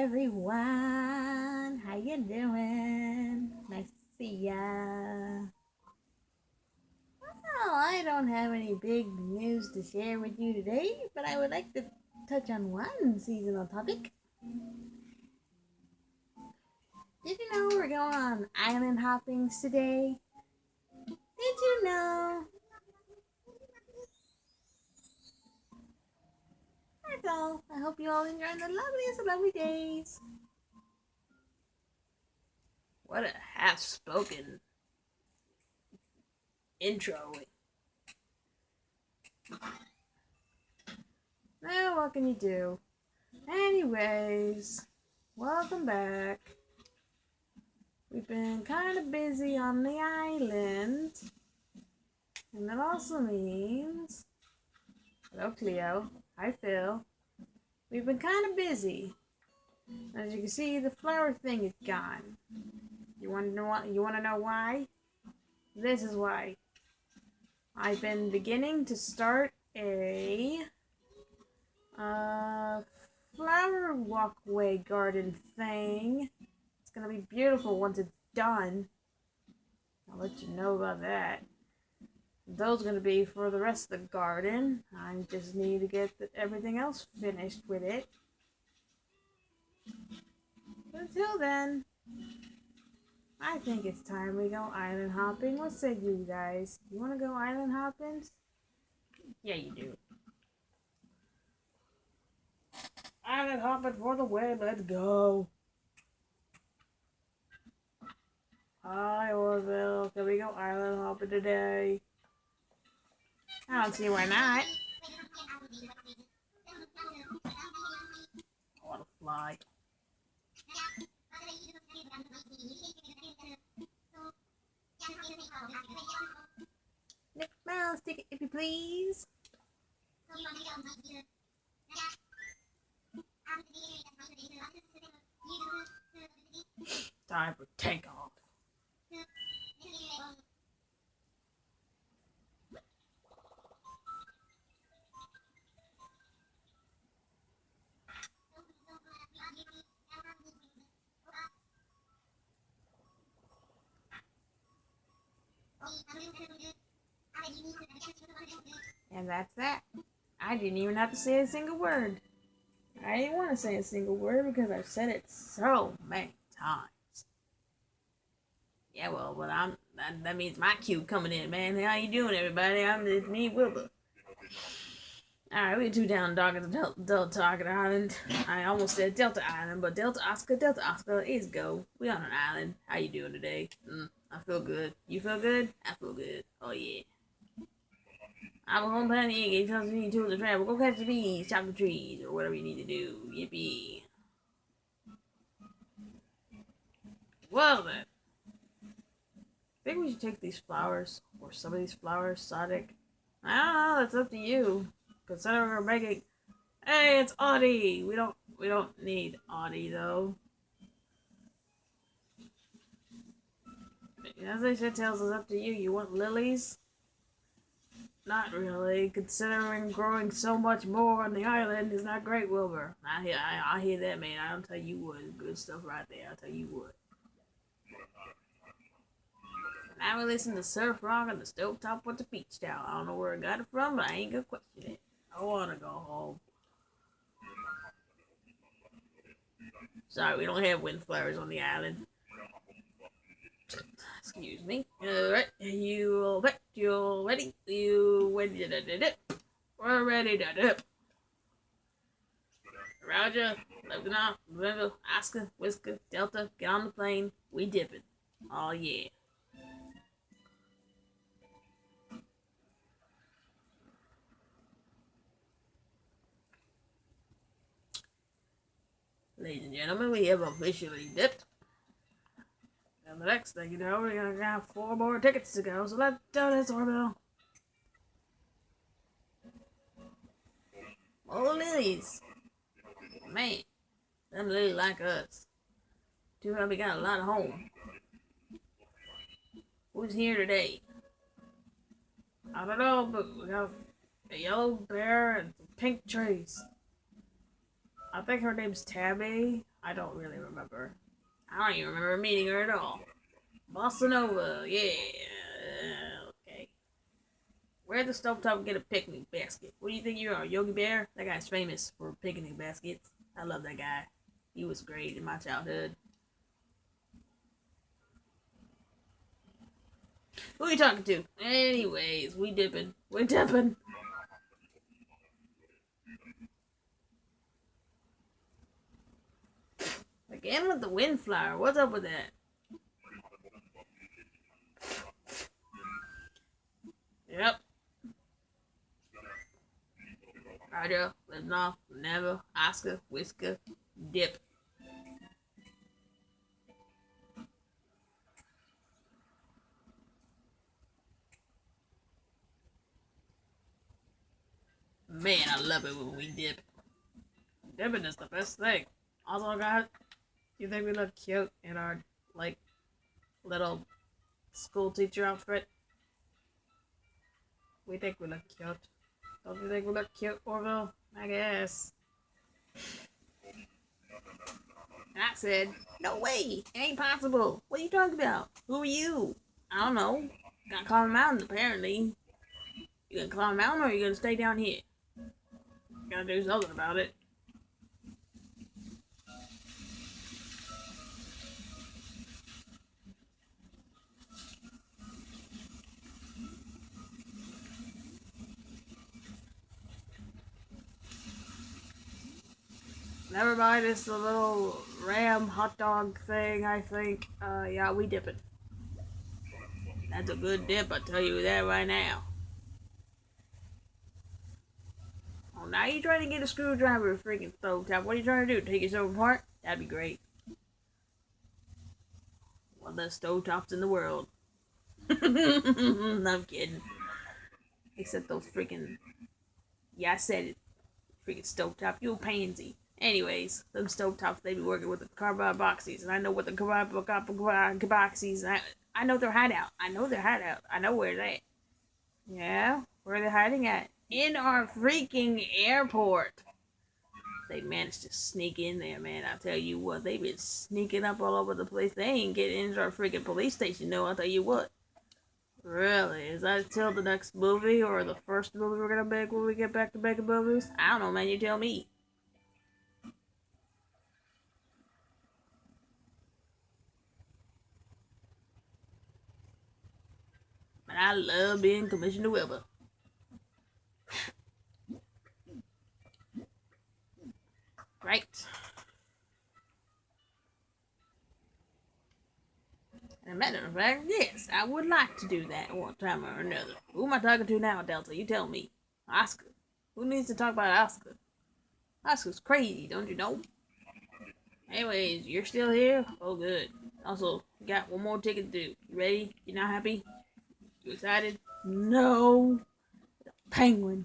everyone. How you doing? Nice to see ya. Well, I don't have any big news to share with you today, but I would like to touch on one seasonal topic. Did you know we're going on island hoppings today? Did you know? That's all. I hope you all enjoy the loveliest of lovely days. What a half-spoken intro. Now, what can you do? Anyways, welcome back. We've been kind of busy on the island, and that also means, hello Cleo, hi Phil. We've been kind of busy. As you can see, the flower thing is gone. You want to know what? You want to know why? This is why. I've been beginning to start a flower walkway garden thing. It's gonna be beautiful once it's done. I'll let you know about that. Those are gonna be for the rest of the garden. I just need to get everything else finished with it. But until then, I think it's time we go island hopping. What say you guys? You wanna go island hopping? Yeah, you do. Island hopping for the win. Let's go. Hi, Orville. Can we go island hopping today? I don't see why not. I want to fly. Nick Mouse, ticket if you please. Time for takeoff. And that's that. I didn't even have to say a single word. I didn't want to say a single word because I've said it so many times. Yeah, well, that means my cue coming in, man. How you doing, everybody? It's me, Wilbur. Alright, we're two down dog at the Delta Island. I almost said Delta Island, but Delta Oscar is go. We on an island. How you doing today? I feel good. You feel good? I feel good. Oh yeah. I'm home playing the egg. Tells me tools to travel. Go catch the bees, chop the trees, or whatever you need to do. Yippee. Well then. I think we should take these flowers, or some of these flowers, Sonic. I don't know, it's up to you. Considering we're making, hey, it's Audie. We don't need Audie though. As I said, Tails, it's up to you. You want lilies? Not really, considering growing so much more on the island is not great, Wilbur. I hear that, man. I'll tell you what, good stuff right there. I'll tell you what. Now we listen to Surf Rock on the stovetop with the beach towel. I don't know where I got it from, but I ain't gonna question it. I wanna go home. Sorry, we don't have windflowers on the island. Excuse me. Alright, you bet you're ready. We're ready to dip. Roger, looking off, November, Oscar, Whisker, Delta, get on the plane. We dipping. Oh yeah. Ladies and gentlemen, we have officially dipped. And the next thing you know, we're gonna have 4 more tickets to go, so let's do this, Orville. More lilies. Man, them lilies like us. Too bad we got a lot of home. Who's here today? I don't know, but we got a yellow bear and some pink trees. I think her name's Tabby. I don't really remember. I don't even remember meeting her at all. Bossa Nova, yeah. Okay. Where'd the stovetop get a picnic basket? What do you think you are, Yogi Bear? That guy's famous for picnic baskets. I love that guy. He was great in my childhood. Who are you talking to? Anyways, we dipping. We're dipping. Again with the windflower. What's up with that? Yep. Roger, Lesnar, Never, Oscar, Whisker, Dip. Man, I love it when we dip. Dipping is the best thing. Also, guys, you think we look cute in our, like, little school teacher outfit? We think we look cute. Don't you think we look cute, Orville? I guess. I said, no way, it ain't possible. What are you talking about? Who are you? I don't know. Gotta climb a mountain, apparently. You gonna climb a mountain or you gonna stay down here? Gotta do something about it. Never mind, it's a little ram hot dog thing, I think. Yeah, we dip it. That's a good dip, I tell you that right now. Oh, now you're trying to get a screwdriver, freaking stovetop. What are you trying to do? Take yourself apart? That'd be great. One of the stovetops in the world. I'm kidding. Except those freaking. Yeah, I said it. Freaking stovetop. You a pansy. Anyways, them stovetops, they be working with the carbide boxies, and I know what the carbide boxies. I know their hideout. I know their hideout. I know where they're at. Yeah, where are they hiding at? In our freaking airport. They managed to sneak in there, man. I tell you what, they've been sneaking up all over the place. They ain't getting into our freaking police station, no. I'll tell you what. Really? Is that till the next movie or the first movie we're gonna make when we get back to making movies? I don't know, man. You tell me. But I love being Commissioner Wilbur. Right. As a matter of fact, yes, I would like to do that one time or another. Who am I talking to now, Delta? You tell me. Oscar. Who needs to talk about Oscar? Oscar's crazy, don't you know? Anyways, you're still here? Oh, good. Also, got one more ticket to do. You ready? You not happy? You excited? No. Penguin.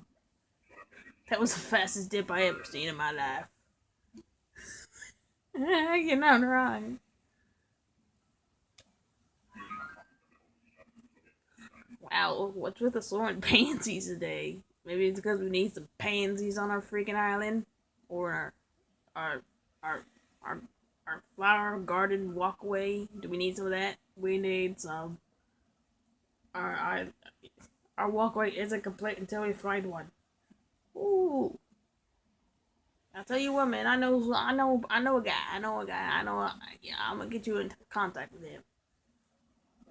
That was the fastest dip I ever seen in my life. You're not right. Wow, what's with the soaring pansies today? Maybe it's because we need some pansies on our freaking island, or our our our our flower garden walkway. Do we need some of that? We need some. Our our walkway isn't complete until we find one. Ooh, I'll tell you what, man. I know a guy. Yeah, I'm gonna get you in contact with him.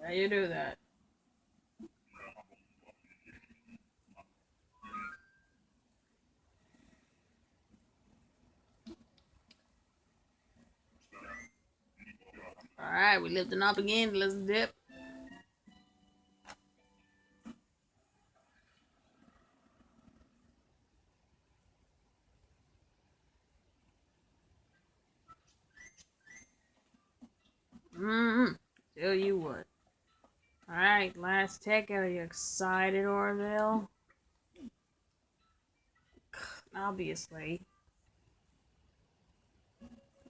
Yeah, you do that. All right, we lifting up again. Let's dip. Mm-hmm. Tell you what. All right, last ticket. Are you excited, Orville? Obviously.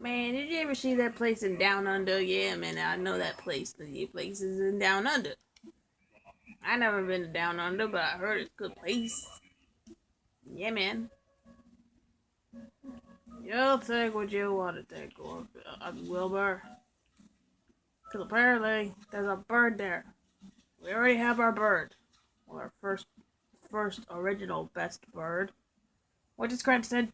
Man, did you ever see that place in Down Under? Yeah, man, I know that place. The place is in Down Under. I never been to Down Under, but I heard it's a good place. Yeah, man. You'll take what you want to take, Wilbur. Because apparently there's a bird there. We already have our bird. Well, our first original best bird. Which is Cranston.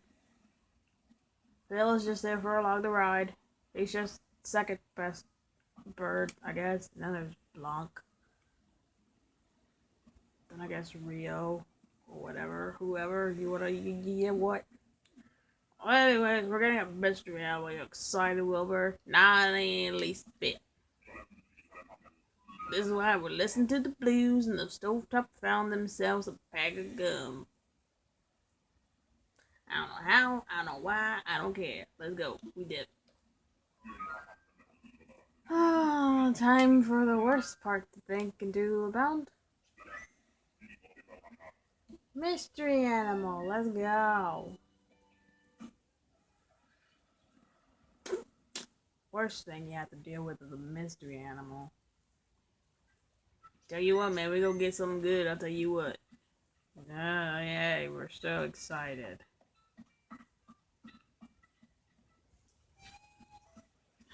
Phil is just there for along the ride. He's just second best bird, I guess. And then there's Blanc. Then I guess Rio. Or whatever. Whoever. You wanna, yeah, what? Well, anyways, we're getting a mystery animal. You excited, Wilbur? Not in the least bit. This is why we're listening to the blues and the stovetop found themselves a pack of gum. I don't know how, I don't know why, I don't care. Let's go. We did. Ah, time for the worst part to think and do about. Mystery animal, let's go. Worst thing you have to deal with is a mystery animal. Tell you what, man, we go get something good, I'll tell you what. Oh, yay, we're so excited.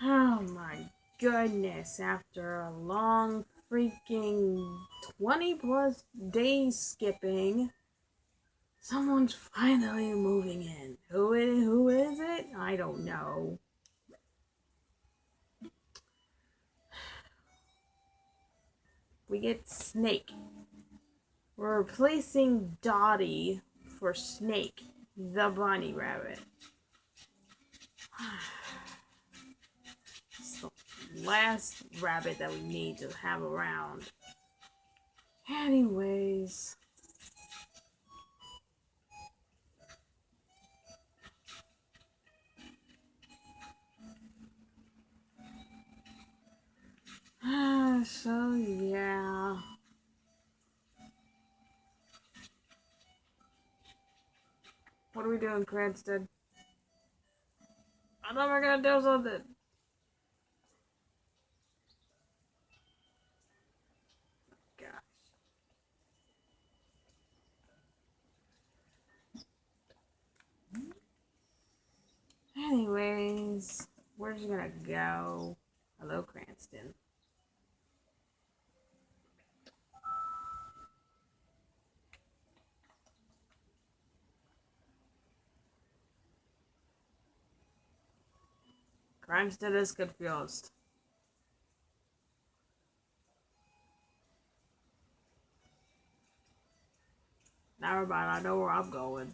Oh my goodness, after a long freaking 20 plus days skipping, someone's finally moving in. Who is it? I don't know. We get Snake. We're replacing Dottie for Snake, the bunny rabbit. It's the last rabbit that we need to have around. Anyways. So yeah. What are we doing, Cranston? I thought we were gonna do something. Gosh. Anyways, where's you gonna go? Hello, Cranston. Cranston is confused. Never mind, I know where I'm going.